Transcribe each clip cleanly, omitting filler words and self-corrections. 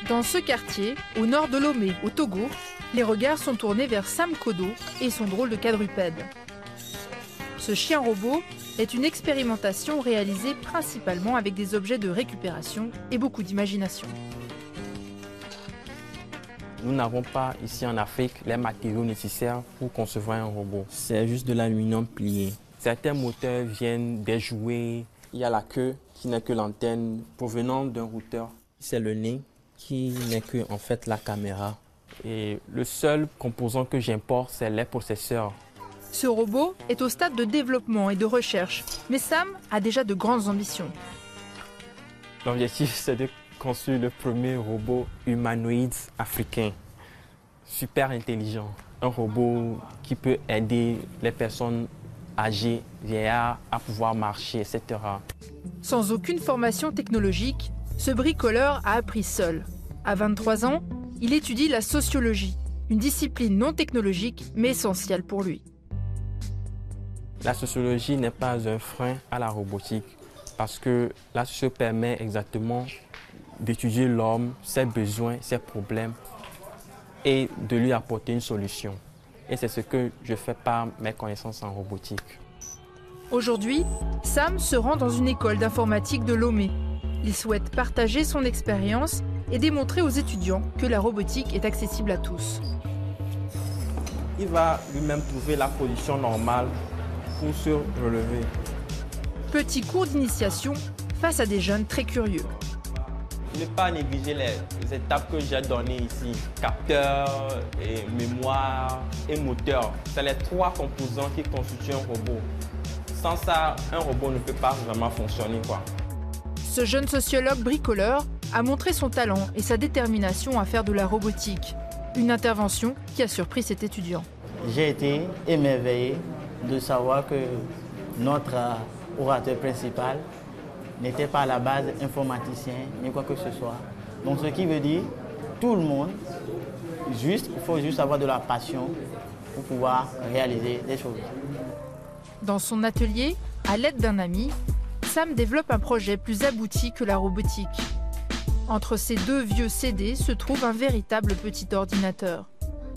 Dans ce quartier, au nord de Lomé, au Togo, les regards sont tournés vers Sam Kodo et son drôle de quadrupède. Ce chien robot est une expérimentation réalisée principalement avec des objets de récupération et beaucoup d'imagination. Nous n'avons pas ici en Afrique les matériaux nécessaires pour concevoir un robot. C'est juste de l'aluminium plié. Certains moteurs viennent des jouets. Il y a la queue qui n'est que l'antenne provenant d'un routeur. C'est le nez qui n'est que en fait la caméra. Et le seul composant que j'importe, c'est les processeurs. Ce robot est au stade de développement et de recherche, mais Sam a déjà de grandes ambitions. L'objectif, c'est de construire le premier robot humanoïde africain, super intelligent. Un robot qui peut aider les personnes âgées, vieillards, à pouvoir marcher, etc. Sans aucune formation technologique, ce bricoleur a appris seul. À 23 ans, il étudie la sociologie, une discipline non technologique mais essentielle pour lui. La sociologie n'est pas un frein à la robotique parce que la sociologie permet exactement d'étudier l'homme, ses besoins, ses problèmes et de lui apporter une solution. Et c'est ce que je fais par mes connaissances en robotique. Aujourd'hui, Sam se rend dans une école d'informatique de Lomé. Il souhaite partager son expérience et démontrer aux étudiants que la robotique est accessible à tous. Il va lui-même trouver la position normale pour se relever. Petit cours d'initiation face à des jeunes très curieux. Ne pas négliger les étapes que j'ai données ici. Capteur, et mémoire et moteur. C'est les trois composants qui constituent un robot. Sans ça, un robot ne peut pas vraiment fonctionner, quoi. Ce jeune sociologue bricoleur a montré son talent et sa détermination à faire de la robotique. Une intervention qui a surpris cet étudiant. J'ai été émerveillé de savoir que notre orateur principal n'était pas à la base informaticien ni quoi que ce soit. Donc ce qui veut dire, tout le monde, il faut juste avoir de la passion pour pouvoir réaliser des choses. Dans son atelier, à l'aide d'un ami, Sam développe un projet plus abouti que la robotique. Entre ces deux vieux CD se trouve un véritable petit ordinateur.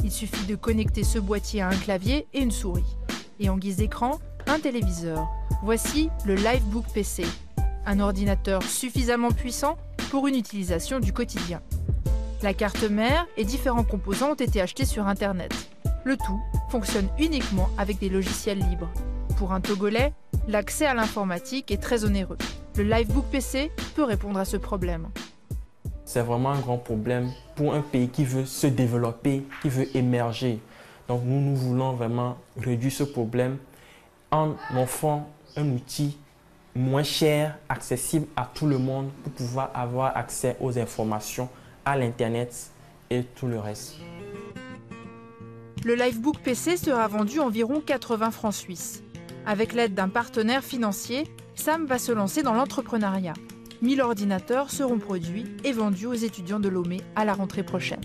Il suffit de connecter ce boîtier à un clavier et une souris. Et en guise d'écran, un téléviseur. Voici le Livebook PC, un ordinateur suffisamment puissant pour une utilisation du quotidien. La carte mère et différents composants ont été achetés sur Internet. Le tout fonctionne uniquement avec des logiciels libres. Pour un Togolais, l'accès à l'informatique est très onéreux. Le Livebook PC peut répondre à ce problème. C'est vraiment un grand problème pour un pays qui veut se développer, qui veut émerger. Donc nous voulons vraiment réduire ce problème en offrant un outil moins cher, accessible à tout le monde pour pouvoir avoir accès aux informations, à l'Internet et tout le reste. Le Livebook PC sera vendu environ 80 francs suisses. Avec l'aide d'un partenaire financier, Sam va se lancer dans l'entrepreneuriat. 1000 ordinateurs seront produits et vendus aux étudiants de Lomé à la rentrée prochaine.